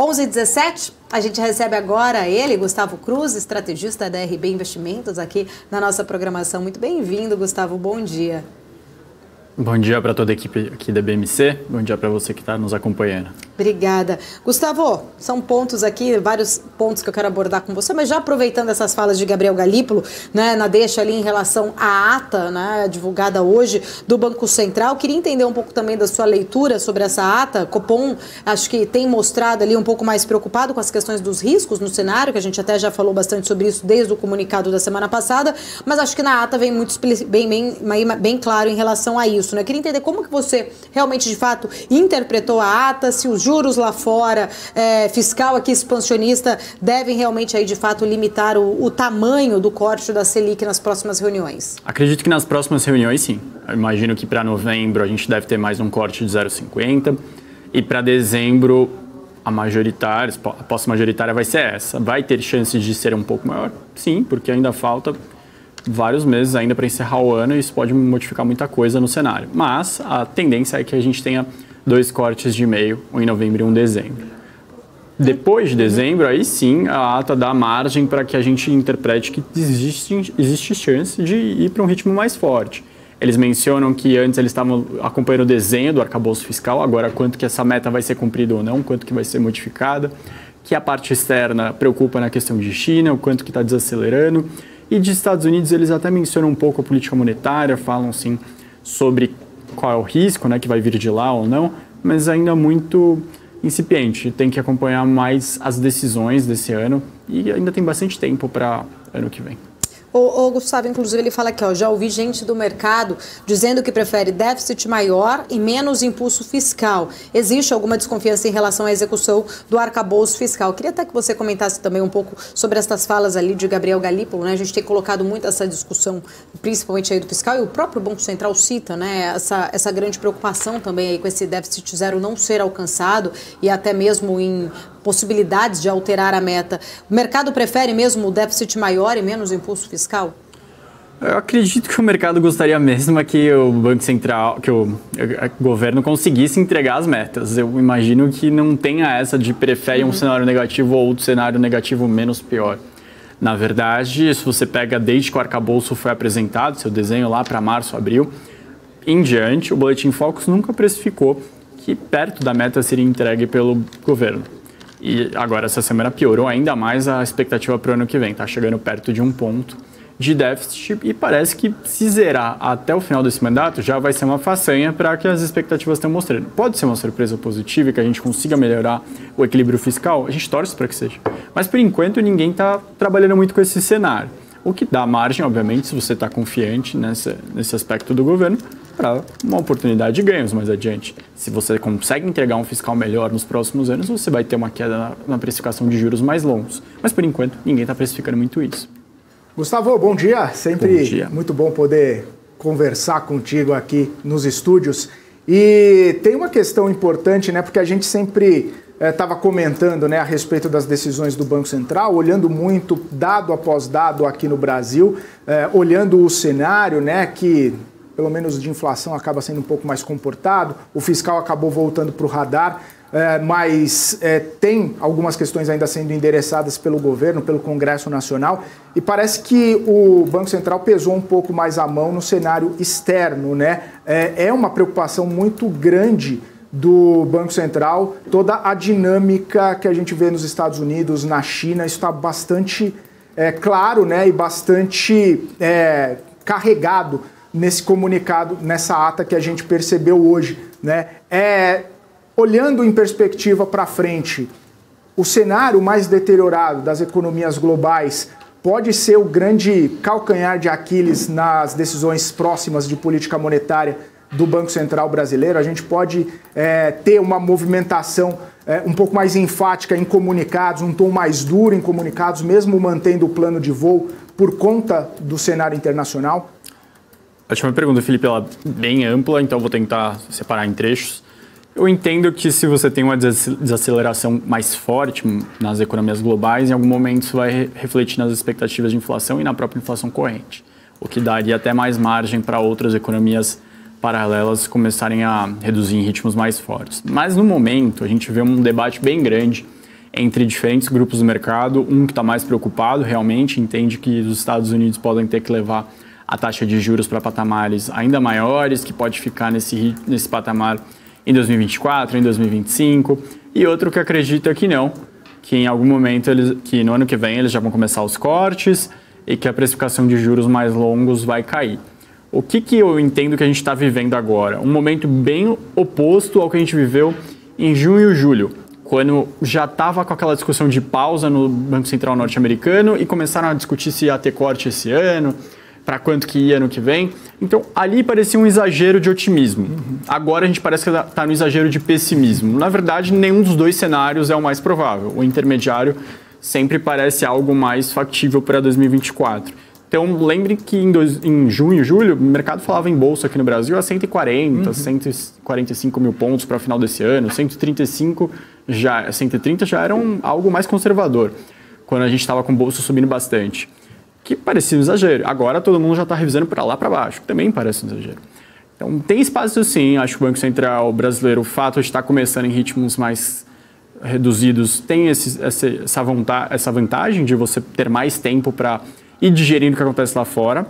11h17, a gente recebe agora ele, Gustavo Cruz, estrategista da RB Investimentos, aqui na nossa programação. Muito bem-vindo, Gustavo, bom dia. Bom dia para toda a equipe aqui da BMC, bom dia para você que está nos acompanhando. Obrigada. Gustavo, são pontos aqui, vários pontos que eu quero abordar com você, mas já aproveitando essas falas de Gabriel Galípolo, né, na deixa ali em relação à ata, né, divulgada hoje do Banco Central, queria entender um pouco também da sua leitura sobre essa ata. Copom, acho que tem mostrado ali um pouco mais preocupado com as questões dos riscos no cenário, que a gente até já falou bastante sobre isso desde o comunicado da semana passada, mas acho que na ata vem muito bem claro em relação a isso, né? Queria entender como que você realmente, de fato, interpretou a ata, se os juros lá fora, fiscal aqui expansionista, devem realmente aí de fato limitar o tamanho do corte da Selic nas próximas reuniões? Acredito que nas próximas reuniões, sim. Eu imagino que para novembro a gente deve ter mais um corte de 0,50 e para dezembro a aposta majoritária vai ser essa. Vai ter chances de ser um pouco maior? Sim, porque ainda falta vários meses ainda para encerrar o ano e isso pode modificar muita coisa no cenário. Mas a tendência é que a gente tenha 2 cortes de meio, um em novembro e um em dezembro. Depois de dezembro, aí sim, a ata dá margem para que a gente interprete que existe chance de ir para um ritmo mais forte. Eles mencionam que antes eles estavam acompanhando o desenho do arcabouço fiscal, agora quanto que essa meta vai ser cumprida ou não, quanto que vai ser modificada, que a parte externa preocupa na questão de China, o quanto que está desacelerando. E de Estados Unidos eles até mencionam um pouco a política monetária, falam sim sobre qual é o risco, né, que vai vir de lá ou não, mas ainda muito incipiente. Tem que acompanhar mais as decisões desse ano e ainda tem bastante tempo para ano que vem. O Gustavo, inclusive, ele fala aqui, ó, já ouvi gente do mercado dizendo que prefere déficit maior e menos impulso fiscal. Existe alguma desconfiança em relação à execução do arcabouço fiscal? Queria até que você comentasse também um pouco sobre essas falas ali de Gabriel Galípolo, né? A gente tem colocado muito essa discussão, principalmente aí do fiscal, e o próprio Banco Central cita, né, essa grande preocupação também aí com esse déficit zero não ser alcançado e até mesmo em possibilidades de alterar a meta. O mercado prefere mesmo o déficit maior e menos impulso fiscal? Eu acredito que o mercado gostaria mesmo que o Banco Central, que o governo conseguisse entregar as metas. Eu imagino que não tenha essa de prefere um cenário negativo ou outro cenário negativo menos pior. Na verdade, se você pega desde que o arcabouço foi apresentado, seu desenho lá para março, abril, em diante, o Boletim Focus nunca precificou que perto da meta seria entregue pelo governo. E agora essa semana piorou ainda mais a expectativa para o ano que vem. Está chegando perto de 1 ponto de déficit e parece que se zerar até o final desse mandato já vai ser uma façanha para que as expectativas estão mostrando. Pode ser uma surpresa positiva e que a gente consiga melhorar o equilíbrio fiscal, a gente torce para que seja. Mas por enquanto ninguém está trabalhando muito com esse cenário. O que dá margem, obviamente, se você está confiante nesse aspecto do governo, para uma oportunidade de ganhos mais adiante. Se você consegue entregar um fiscal melhor nos próximos anos, você vai ter uma queda na precificação de juros mais longos. Mas, por enquanto, ninguém está precificando muito isso. Gustavo, bom dia. Sempre bom dia. Muito bom poder conversar contigo aqui nos estúdios. E tem uma questão importante, né? Porque a gente sempre estava comentando, né, a respeito das decisões do Banco Central, olhando muito dado após dado aqui no Brasil, olhando o cenário, né, que pelo menos de inflação acaba sendo um pouco mais comportado, o fiscal acabou voltando para o radar, mas tem algumas questões ainda sendo endereçadas pelo governo, pelo Congresso Nacional, e parece que o Banco Central pesou um pouco mais a mão no cenário externo, né? É uma preocupação muito grande do Banco Central, toda a dinâmica que a gente vê nos Estados Unidos, na China, isso está bastante claro, né, e bastante carregado nesse comunicado, nessa ata que a gente percebeu hoje, né? Olhando em perspectiva para frente, o cenário mais deteriorado das economias globais pode ser o grande calcanhar de Aquiles nas decisões próximas de política monetária do Banco Central brasileiro. A gente pode ter uma movimentação um pouco mais enfática em comunicados, um tom mais duro em comunicados, mesmo mantendo o plano de voo por conta do cenário internacional? A última pergunta, Felipe, ela é bem ampla, então vou tentar separar em trechos. Eu entendo que se você tem uma desaceleração mais forte nas economias globais, em algum momento isso vai refletir nas expectativas de inflação e na própria inflação corrente, o que daria até mais margem para outras economias paralelas começarem a reduzir em ritmos mais fortes. Mas no momento a gente vê um debate bem grande entre diferentes grupos do mercado, um que está mais preocupado realmente, entende que os Estados Unidos podem ter que levar a taxa de juros para patamares ainda maiores, que pode ficar nesse patamar em 2024, em 2025, e outro que acredita que não, que em algum momento, que no ano que vem eles já vão começar os cortes e que a precificação de juros mais longos vai cair. O que eu entendo que a gente está vivendo agora? Um momento bem oposto ao que a gente viveu em junho e julho, quando já estava com aquela discussão de pausa no Banco Central norte-americano e começaram a discutir se ia ter corte esse ano, para quanto que ia ano que vem. Então, ali parecia um exagero de otimismo. Agora a gente parece que está no exagero de pessimismo. Na verdade, nenhum dos dois cenários é o mais provável. O intermediário sempre parece algo mais factível para 2024. Então, lembre que em junho e julho, o mercado falava em bolsa aqui no Brasil a 140, 145 mil pontos para o final desse ano, 130 já era algo mais conservador, quando a gente estava com bolsa subindo bastante. Que parecia um exagero. Agora todo mundo já está revisando para lá para baixo, que também parece um exagero. Então tem espaço sim, acho que o Banco Central brasileiro, o fato de estar começando em ritmos mais reduzidos, tem essa vantagem de você ter mais tempo para ir digerindo o que acontece lá fora.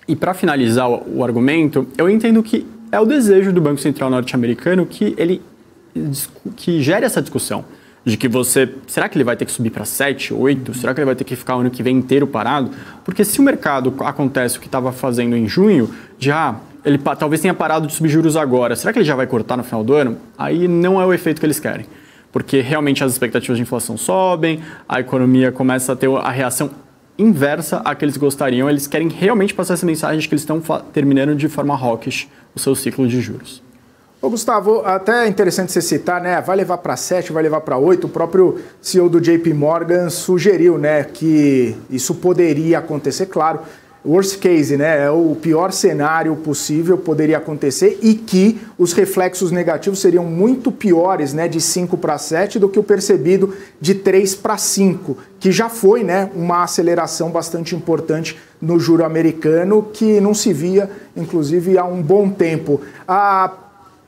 E para finalizar o argumento, eu entendo que é o desejo do Banco Central norte-americano que gere essa discussão. De que será que ele vai ter que subir para 7, 8? Será que ele vai ter que ficar o ano que vem inteiro parado? Porque se o mercado acontece o que estava fazendo em junho, ele talvez tenha parado de subir juros agora, será que ele já vai cortar no final do ano? Aí não é o efeito que eles querem. Porque realmente as expectativas de inflação sobem, a economia começa a ter a reação inversa à que eles gostariam. Eles querem realmente passar essa mensagem de que eles estão terminando de forma hawkish o seu ciclo de juros. Ô Gustavo, até é interessante você citar, né? Vai levar para 7, vai levar para 8. O próprio CEO do JP Morgan sugeriu, né, que isso poderia acontecer, claro. Worst case, né? É o pior cenário possível, poderia acontecer, e que os reflexos negativos seriam muito piores, né, de 5 para 7 do que o percebido de 3 para 5, que já foi, né, uma aceleração bastante importante no juro americano, que não se via, inclusive, há um bom tempo. A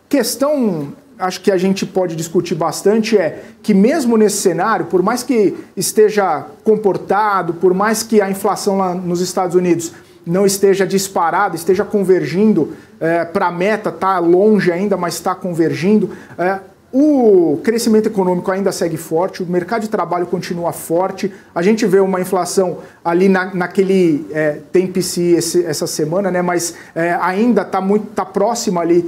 questão, acho que a gente pode discutir bastante, é que mesmo nesse cenário, por mais que esteja comportado, por mais que a inflação lá nos Estados Unidos não esteja disparada, esteja convergindo para a meta, está longe ainda, mas está convergindo, o crescimento econômico ainda segue forte, o mercado de trabalho continua forte, a gente vê uma inflação ali naquele TMPC essa semana, né, mas ainda está próxima ali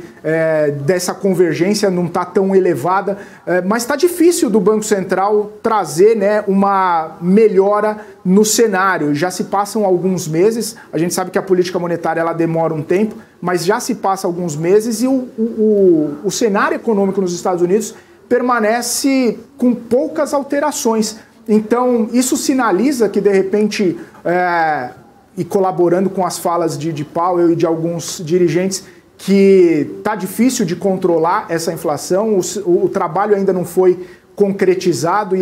dessa convergência, não está tão elevada, mas está difícil do Banco Central trazer, né, uma melhora no cenário. Já se passam alguns meses, a gente sabe que a política monetária ela demora um tempo, mas já se passa alguns meses e o cenário econômico nos Estados Unidos permanece com poucas alterações. Então, isso sinaliza que, de repente, e colaborando com as falas de Powell e de alguns dirigentes, que está difícil de controlar essa inflação, o trabalho ainda não foi concretizado e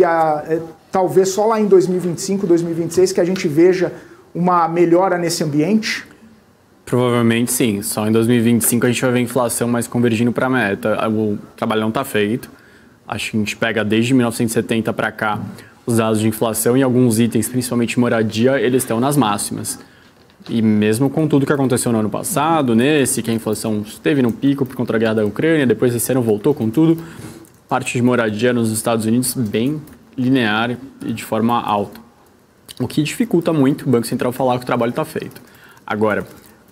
talvez só lá em 2025, 2026 que a gente veja uma melhora nesse ambiente? Provavelmente sim. Só em 2025 a gente vai ver a inflação mais convergindo para a meta. O trabalho não está feito. Acho que a gente pega desde 1970 para cá os dados de inflação e alguns itens, principalmente moradia, eles estão nas máximas. E mesmo com tudo que aconteceu no ano passado, que a inflação esteve no pico por conta da guerra da Ucrânia, depois esse ano voltou com tudo, parte de moradia nos Estados Unidos bem linear e de forma alta. O que dificulta muito o Banco Central falar que o trabalho está feito. Agora,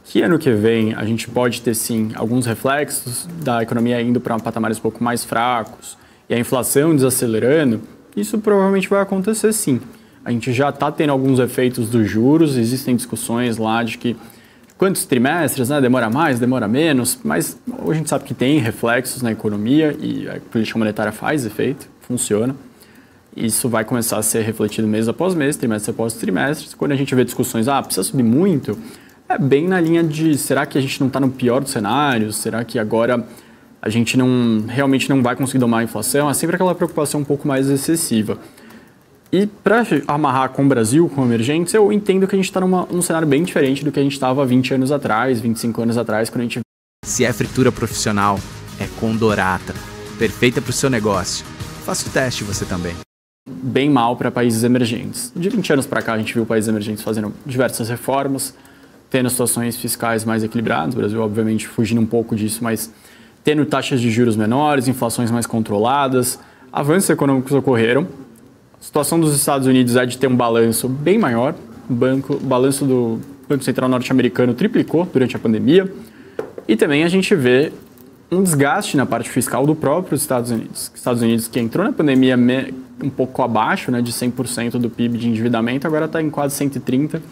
que ano que vem a gente pode ter sim alguns reflexos da economia indo para patamares um pouco mais fracos e a inflação desacelerando, isso provavelmente vai acontecer sim. A gente já está tendo alguns efeitos dos juros, existem discussões lá de que quantos trimestres, né, demora mais, demora menos, mas a gente sabe que tem reflexos na economia e a política monetária faz efeito, funciona. Isso vai começar a ser refletido mês após mês, trimestre após trimestre. Quando a gente vê discussões, precisa subir muito, é bem na linha de, será que a gente não está no pior dos cenários? Será que agora a gente realmente não vai conseguir domar a inflação? É sempre aquela preocupação um pouco mais excessiva. E para amarrar com o Brasil, com emergentes, eu entendo que a gente está num cenário bem diferente do que a gente estava 20 anos atrás, 25 anos atrás, quando a gente... Se é fritura profissional, é com Dorata. Perfeita para o seu negócio. Faça o teste você também. bem mal para países emergentes. De 20 anos para cá, a gente viu países emergentes fazendo diversas reformas, tendo situações fiscais mais equilibradas, o Brasil, obviamente, fugindo um pouco disso, mas tendo taxas de juros menores, inflações mais controladas, avanços econômicos ocorreram. A situação dos Estados Unidos é de ter um balanço bem maior. O balanço do Banco Central norte-americano triplicou durante a pandemia. E também a gente vê um desgaste na parte fiscal do próprio Estados Unidos. Estados Unidos que entrou na pandemia um pouco abaixo, né, de 100% do PIB de endividamento, agora está em quase 130%.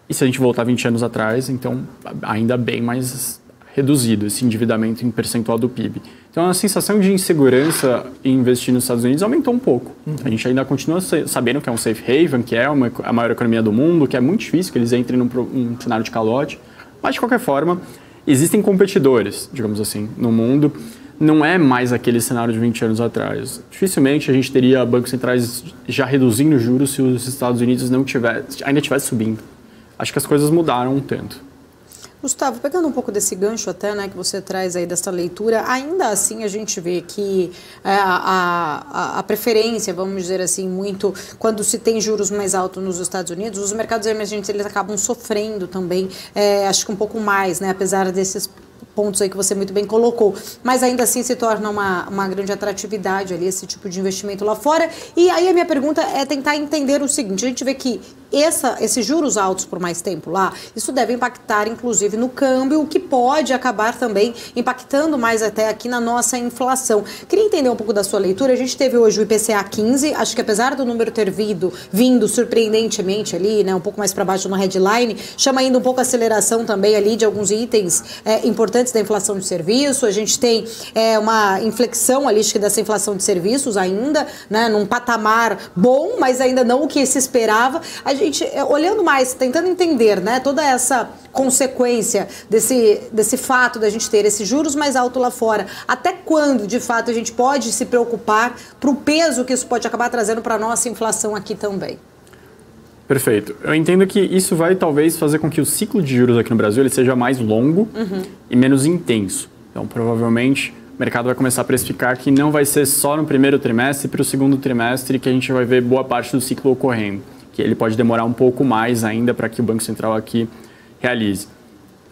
E se a gente voltar 20 anos atrás, então ainda bem mais reduzido esse endividamento em percentual do PIB. Então a sensação de insegurança em investir nos Estados Unidos aumentou um pouco. A gente ainda continua sabendo que é um safe haven, que é a maior economia do mundo, que é muito difícil que eles entrem num cenário de calote. Mas de qualquer forma, existem competidores, digamos assim, no mundo. Não é mais aquele cenário de 20 anos atrás. Dificilmente a gente teria bancos centrais já reduzindo juros se os Estados Unidos ainda estivesse subindo. Acho que as coisas mudaram um tanto. Gustavo, pegando um pouco desse gancho até, né, que você traz aí dessa leitura, ainda assim a gente vê que a preferência, vamos dizer assim, muito, quando se tem juros mais altos nos Estados Unidos, os mercados emergentes eles acabam sofrendo também, acho que um pouco mais, né, apesar desses pontos aí que você muito bem colocou, mas ainda assim se torna uma grande atratividade ali esse tipo de investimento lá fora. E aí a minha pergunta é tentar entender o seguinte: a gente vê que esses juros altos por mais tempo lá, isso deve impactar inclusive no câmbio, o que pode acabar também impactando mais até aqui na nossa inflação. Queria entender um pouco da sua leitura. A gente teve hoje o IPCA 15, acho que apesar do número ter vindo surpreendentemente ali, né, um pouco mais para baixo no headline, chama ainda um pouco a aceleração também ali de alguns itens importantes da inflação de serviço. A gente tem uma inflexão ali, acho que dessa inflação de serviços ainda, né, num patamar bom, mas ainda não o que se esperava. A gente, olhando mais, tentando entender, né, toda essa consequência desse fato da gente ter esses juros mais altos lá fora, até quando, de fato, a gente pode se preocupar para o peso que isso pode acabar trazendo para a nossa inflação aqui também? Perfeito. Eu entendo que isso vai talvez fazer com que o ciclo de juros aqui no Brasil ele seja mais longo e menos intenso. Então, provavelmente, o mercado vai começar a precificar que não vai ser só no primeiro trimestre e para o segundo trimestre que a gente vai ver boa parte do ciclo ocorrendo, que ele pode demorar um pouco mais ainda para que o Banco Central aqui realize.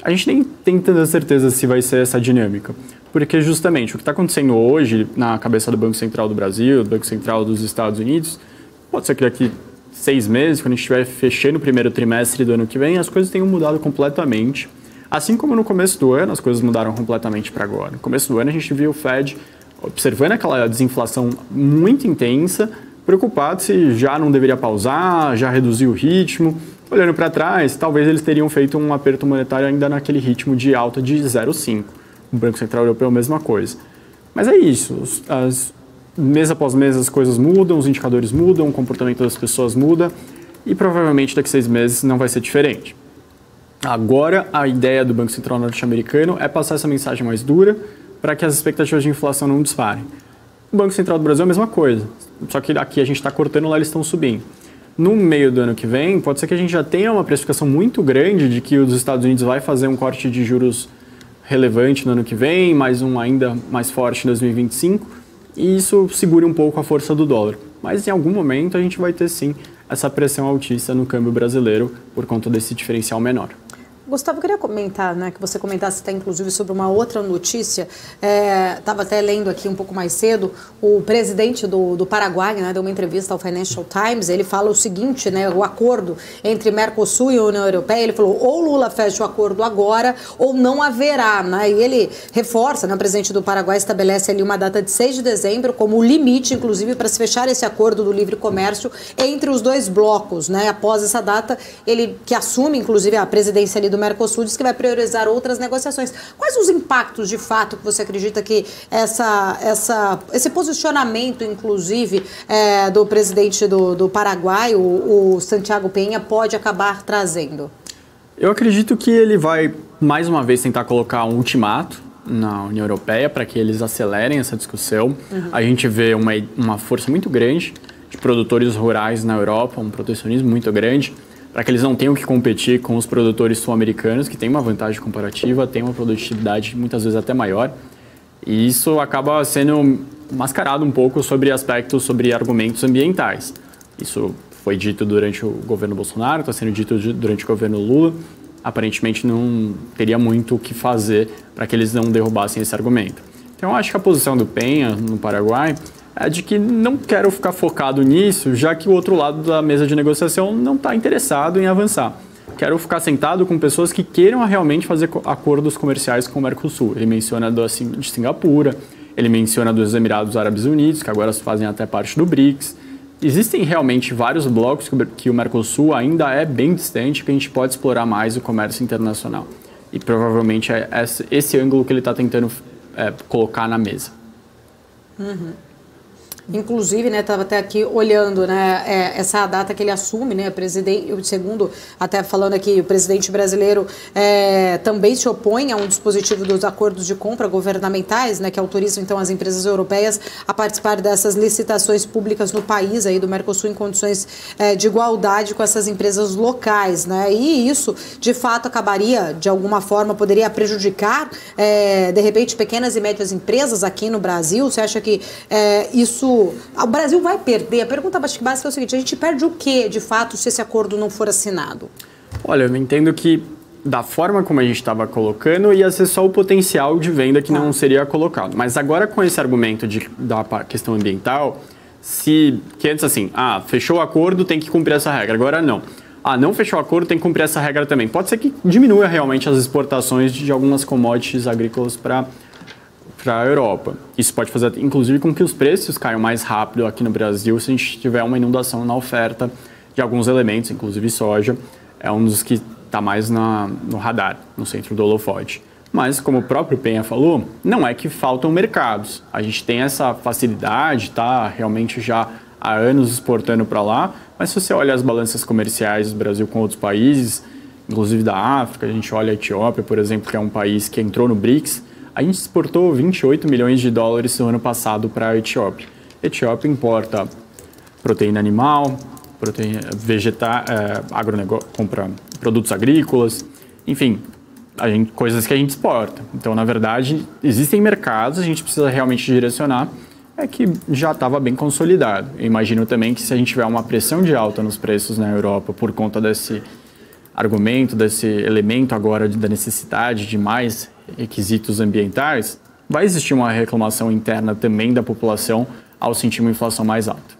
A gente nem tem tanta certeza se vai ser essa dinâmica, porque justamente o que está acontecendo hoje na cabeça do Banco Central do Brasil, do Banco Central dos Estados Unidos, pode ser que daqui 6 meses, quando a gente estiver fechando o primeiro trimestre do ano que vem, as coisas tenham mudado completamente. Assim como no começo do ano, as coisas mudaram completamente para agora. No começo do ano, a gente viu o Fed observando aquela desinflação muito intensa, preocupado se já não deveria pausar, já reduzir o ritmo. Olhando para trás, talvez eles teriam feito um aperto monetário ainda naquele ritmo de alta de 0,5. O Banco Central Europeu, a mesma coisa. Mas é isso, mês após mês as coisas mudam, os indicadores mudam, o comportamento das pessoas muda e provavelmente daqui a 6 meses não vai ser diferente. Agora, a ideia do Banco Central norte-americano é passar essa mensagem mais dura para que as expectativas de inflação não disparem. O Banco Central do Brasil é a mesma coisa, só que aqui a gente está cortando, lá eles estão subindo. No meio do ano que vem, pode ser que a gente já tenha uma precificação muito grande de que os Estados Unidos vai fazer um corte de juros relevante no ano que vem, mais um ainda mais forte em 2025, e isso segure um pouco a força do dólar. Mas em algum momento a gente vai ter sim essa pressão altista no câmbio brasileiro por conta desse diferencial menor. Gustavo, eu queria comentar, né, que você comentasse até inclusive sobre uma outra notícia. Estava até lendo aqui um pouco mais cedo, o presidente do Paraguai, né, deu uma entrevista ao Financial Times, ele fala o seguinte, né, o acordo entre Mercosul e a União Europeia, ele falou, ou Lula fecha o acordo agora, ou não haverá, né, e ele reforça, né, o presidente do Paraguai estabelece ali uma data de 6 de dezembro como limite, inclusive, para se fechar esse acordo do livre comércio entre os dois blocos, né, após essa data, ele que assume, inclusive, a presidência ali do Mercosul, diz que vai priorizar outras negociações. Quais os impactos, de fato, que você acredita que esse posicionamento, inclusive, do presidente do Paraguai, o Santiago Peña, pode acabar trazendo? Eu acredito que ele vai, mais uma vez, tentar colocar um ultimato na União Europeia para que eles acelerem essa discussão. A gente vê uma força muito grande de produtores rurais na Europa, um protecionismo muito grande, para que eles não tenham que competir com os produtores sul-americanos, que têm uma vantagem comparativa, têm uma produtividade muitas vezes até maior. E isso acaba sendo mascarado um pouco sobre argumentos ambientais. Isso foi dito durante o governo Bolsonaro, está sendo dito durante o governo Lula. Aparentemente não teria muito o que fazer para que eles não derrubassem esse argumento. Então eu acho que a posição do Penha no Paraguai é de que não quero ficar focado nisso, já que o outro lado da mesa de negociação não está interessado em avançar. Quero ficar sentado com pessoas que queiram realmente fazer acordos comerciais com o Mercosul. Ele menciona de Singapura, ele menciona dos Emirados Árabes Unidos, que agora fazem até parte do BRICS. Existem realmente vários blocos que o Mercosul ainda é bem distante, que a gente pode explorar mais o comércio internacional. E provavelmente é esse ângulo que ele está tentando colocar na mesa. Uhum. Inclusive, né, estava até aqui olhando, né, essa data que ele assume, né, segundo, até falando aqui, o presidente brasileiro também se opõe a um dispositivo dos acordos de compra governamentais, né, que autorizam então as empresas europeias a participar dessas licitações públicas no país aí do Mercosul em condições de igualdade com essas empresas locais, né, e isso de fato acabaria, de alguma forma, poderia prejudicar, de repente, pequenas e médias empresas aqui no Brasil. Você acha que isso o Brasil vai perder? A pergunta básica é o seguinte: a gente perde o que, de fato, se esse acordo não for assinado? Olha, eu entendo que, da forma como a gente estava colocando, ia ser só o potencial de venda que não seria colocado. Mas agora, com esse argumento da questão ambiental, que antes assim, fechou o acordo, tem que cumprir essa regra. Agora não. Não fechou o acordo, tem que cumprir essa regra também. Pode ser que diminua realmente as exportações de algumas commodities agrícolas para a Europa. Isso pode fazer, inclusive, com que os preços caiam mais rápido aqui no Brasil se a gente tiver uma inundação na oferta de alguns elementos, inclusive soja. É um dos que está mais no radar, no centro do holofote. Mas, como o próprio Penha falou, não é que faltam mercados. A gente tem essa facilidade, está realmente já há anos exportando para lá, mas se você olha as balanças comerciais do Brasil com outros países, inclusive da África, a gente olha a Etiópia, por exemplo, que é um país que entrou no BRICS, a gente exportou 28 milhões de dólares no ano passado para a Etiópia. A Etiópia importa proteína animal, proteína vegetal, compra produtos agrícolas, enfim, coisas que a gente exporta. Então, na verdade, existem mercados, a gente precisa realmente direcionar, que já estava bem consolidado. Eu imagino também que se a gente tiver uma pressão de alta nos preços na Europa por conta desse argumento, desse elemento agora da necessidade de mais requisitos ambientais, vai existir uma reclamação interna também da população ao sentir uma inflação mais alta.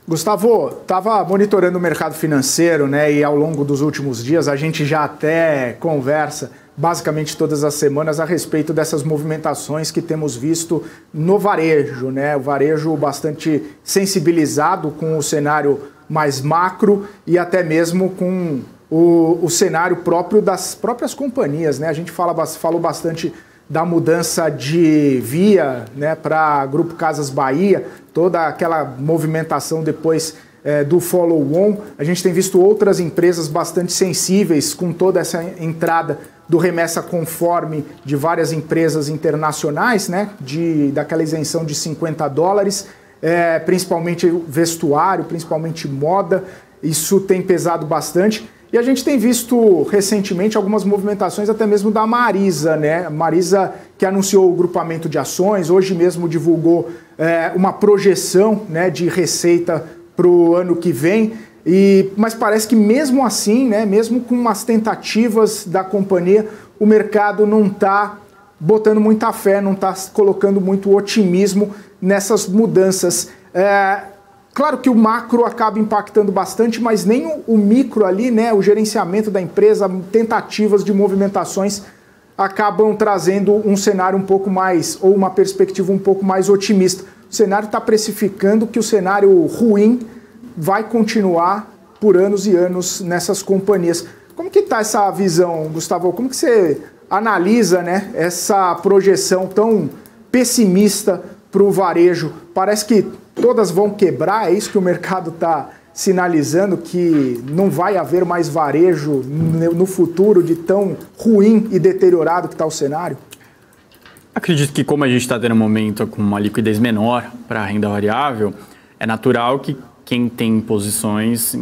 Gustavo, estava monitorando o mercado financeiro, né, e ao longo dos últimos dias a gente já até conversa basicamente todas as semanas a respeito dessas movimentações que temos visto no varejo, né, o varejo bastante sensibilizado com o cenário mais macro e até mesmo com o cenário próprio das próprias companhias, né? A gente falou bastante da mudança de via, né, para Grupo Casas Bahia, toda aquela movimentação depois do follow-on. A gente tem visto outras empresas bastante sensíveis com toda essa entrada do remessa conforme de várias empresas internacionais, né, daquela isenção de $50, principalmente vestuário, principalmente moda. Isso tem pesado bastante. E a gente tem visto recentemente algumas movimentações até mesmo da Marisa, né? Marisa, que anunciou o grupamento de ações, hoje mesmo divulgou uma projeção, né, de receita para o ano que vem. Mas parece que mesmo assim, né, mesmo com umas tentativas da companhia, o mercado não está botando muita fé, não está colocando muito otimismo nessas mudanças. Claro que o macro acaba impactando bastante, mas nem o micro ali, né, o gerenciamento da empresa, tentativas de movimentações acabam trazendo um cenário um pouco mais, ou uma perspectiva um pouco mais otimista. O cenário está precificando que o cenário ruim vai continuar por anos e anos nessas companhias. Como que está essa visão, Gustavo? Como que você analisa, né, essa projeção tão pessimista para o varejo? Parece que todas vão quebrar, é isso que o mercado está sinalizando, que não vai haver mais varejo no futuro de tão ruim e deteriorado que está o cenário? Acredito que como a gente está tendo um momento com uma liquidez menor para a renda variável, é natural que quem tem posições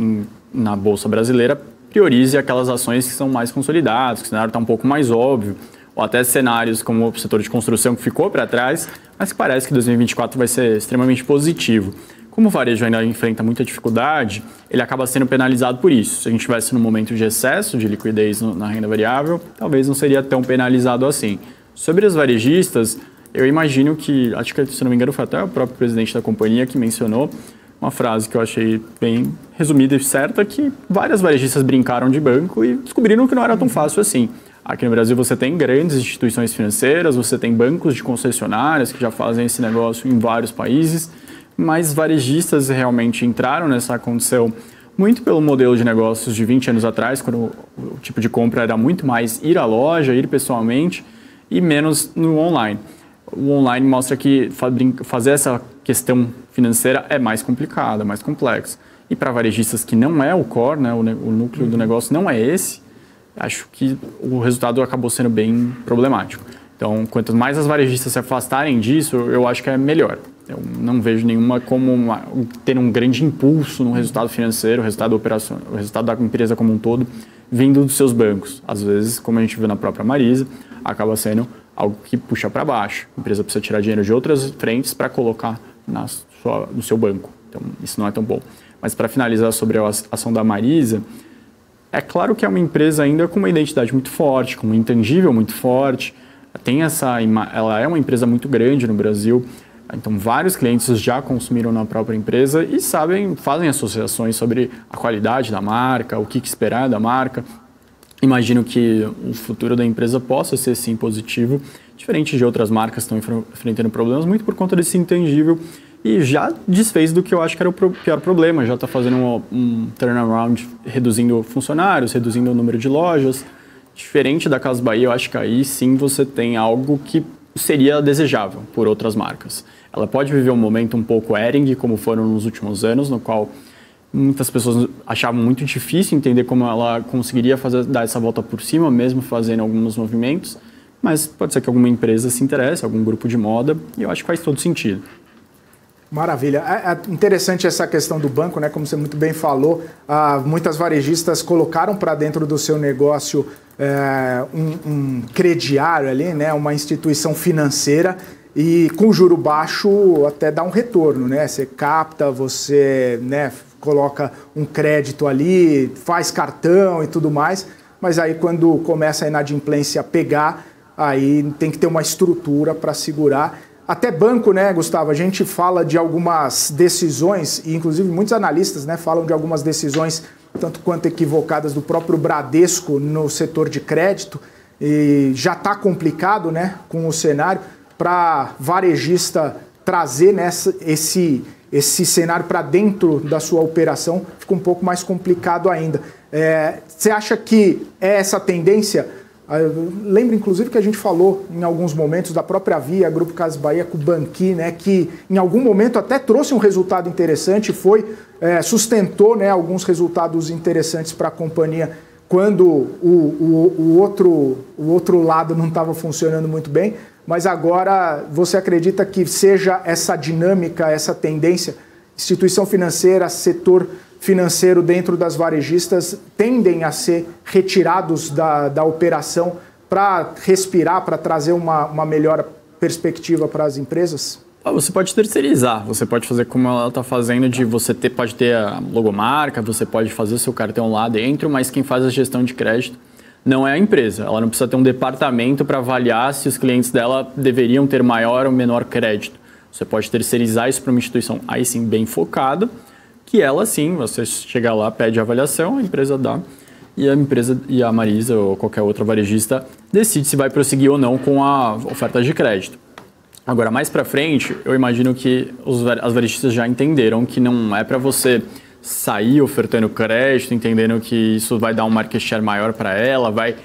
na Bolsa Brasileira priorize aquelas ações que são mais consolidadas, que o cenário está um pouco mais óbvio. ou até cenários como o setor de construção que ficou para trás, mas que parece que 2024 vai ser extremamente positivo. Como o varejo ainda enfrenta muita dificuldade, ele acaba sendo penalizado por isso. Se a gente estivesse num momento de excesso de liquidez na renda variável, talvez não seria tão penalizado assim. Sobre os varejistas, eu imagino que, acho que, se não me engano, foi até o próprio presidente da companhia que mencionou uma frase que eu achei bem resumida e certa, que várias varejistas brincaram de banco e descobriram que não era tão fácil assim. Aqui no Brasil você tem grandes instituições financeiras, você tem bancos de concessionárias que já fazem esse negócio em vários países, mas varejistas realmente entraram nessa condição muito pelo modelo de negócios de 20 anos atrás, quando o tipo de compra era muito mais ir à loja, ir pessoalmente e menos no online. O online mostra que fazer essa questão financeira é mais complicada, mais complexa. E para varejistas que não é o core, né, o núcleo do negócio não é esse, acho que o resultado acabou sendo bem problemático. Então, quanto mais as varejistas se afastarem disso, eu acho que é melhor. Eu não vejo nenhuma como ter um grande impulso no resultado financeiro, o resultado da empresa como um todo, vindo dos seus bancos. Às vezes, como a gente viu na própria Marisa, acaba sendo algo que puxa para baixo. A empresa precisa tirar dinheiro de outras frentes para colocar no seu banco. Então, isso não é tão bom. Mas para finalizar sobre a ação da Marisa, é claro que é uma empresa ainda com uma identidade muito forte, com um intangível muito forte. Ela é uma empresa muito grande no Brasil, então vários clientes já consumiram na própria empresa e fazem associações sobre a qualidade da marca, o que esperar da marca. Imagino que o futuro da empresa possa ser sim positivo, diferente de outras marcas que estão enfrentando problemas, muito por conta desse intangível, e já desfez do que eu acho que era o pior problema, já está fazendo um turnaround, reduzindo funcionários, reduzindo o número de lojas. Diferente da Casas Bahia, eu acho que aí sim você tem algo que seria desejável por outras marcas. Ela pode viver um momento um pouco Hering, como foram nos últimos anos, no qual muitas pessoas achavam muito difícil entender como ela conseguiria dar essa volta por cima, mesmo fazendo alguns movimentos, mas pode ser que alguma empresa se interesse, algum grupo de moda, e eu acho que faz todo sentido. Maravilha. É interessante essa questão do banco, né? Como você muito bem falou, muitas varejistas colocaram para dentro do seu negócio um crediário ali, né? Uma instituição financeira, e com juro baixo até dá um retorno, né? Você capta, você, né, coloca um crédito ali, faz cartão e tudo mais, mas aí quando começa a inadimplência a pegar, aí tem que ter uma estrutura para segurar. Até banco, né, Gustavo? A gente fala de algumas decisões, e inclusive muitos analistas, né, falam de algumas decisões tanto quanto equivocadas do próprio Bradesco no setor de crédito, e já está complicado, né, com o cenário, para varejista trazer esse cenário para dentro da sua operação, fica um pouco mais complicado ainda. Você acha que é essa tendência? Lembro, inclusive, que a gente falou em alguns momentos da própria Via, Grupo Casas Bahia, com o Banqui, né, que em algum momento até trouxe um resultado interessante, sustentou, né, alguns resultados interessantes para a companhia quando o outro lado não estava funcionando muito bem, mas agora você acredita que seja essa dinâmica, essa tendência, instituição financeira, setor financeiro dentro das varejistas tendem a ser retirados da operação para respirar, para trazer uma melhor perspectiva para as empresas? Você pode terceirizar, você pode fazer como ela está fazendo, pode ter a logomarca, você pode fazer o seu cartão lá dentro, mas quem faz a gestão de crédito não é a empresa. Ela não precisa ter um departamento para avaliar se os clientes dela deveriam ter maior ou menor crédito. Você pode terceirizar isso para uma instituição aí sim bem focada, que ela sim, você chega lá, pede a avaliação, a empresa dá, e a Marisa ou qualquer outra varejista decide se vai prosseguir ou não com a oferta de crédito. Agora, mais para frente, eu imagino que as varejistas já entenderam que não é para você sair ofertando crédito, entendendo que isso vai dar um market share maior para ela, vai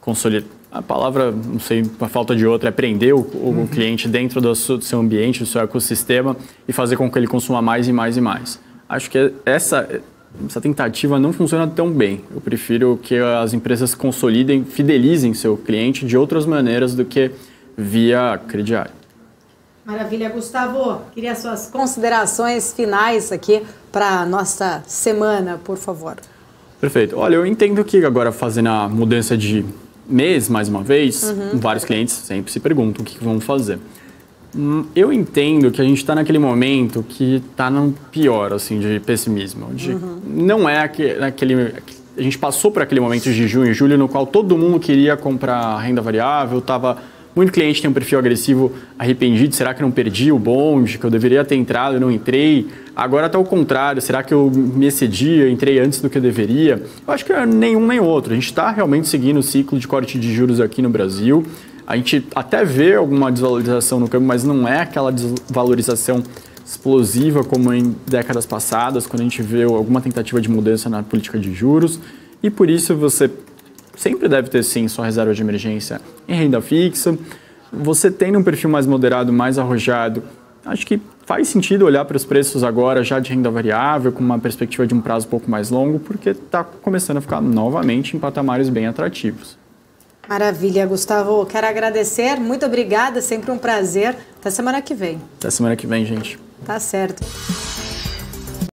consolidar. A palavra, não sei, por falta de outra, é prender o cliente dentro do seu ambiente, do seu ecossistema e fazer com que ele consuma mais e mais e mais. Acho que essa tentativa não funciona tão bem. Eu prefiro que as empresas consolidem, fidelizem seu cliente de outras maneiras do que via crediário. Maravilha, Gustavo. Queria suas considerações finais aqui para a nossa semana, por favor. Perfeito. Olha, eu entendo que agora fazendo a mudança de mês, mais uma vez, vários clientes sempre se perguntam o que vão fazer. Eu entendo que a gente está naquele momento que está no pior, assim, de pessimismo. Não é aquele... A gente passou por aquele momento de junho e julho no qual todo mundo queria comprar renda variável, muito cliente tem um perfil agressivo arrependido, será que não perdi o bonde, que eu deveria ter entrado e não entrei? Agora está ao contrário, será que eu me excedi, eu entrei antes do que eu deveria? Eu acho que é nenhum nem outro. A gente está realmente seguindo o ciclo de corte de juros aqui no Brasil. A gente até vê alguma desvalorização no câmbio, mas não é aquela desvalorização explosiva como em décadas passadas, quando a gente vê alguma tentativa de mudança na política de juros. E por isso você sempre deve ter, sim, sua reserva de emergência em renda fixa. Você tendo um perfil mais moderado, mais arrojado, acho que faz sentido olhar para os preços agora já de renda variável, com uma perspectiva de um prazo um pouco mais longo, porque está começando a ficar novamente em patamares bem atrativos. Maravilha, Gustavo. Quero agradecer. Muito obrigada, sempre um prazer. Até semana que vem. Até semana que vem, gente. Tá certo.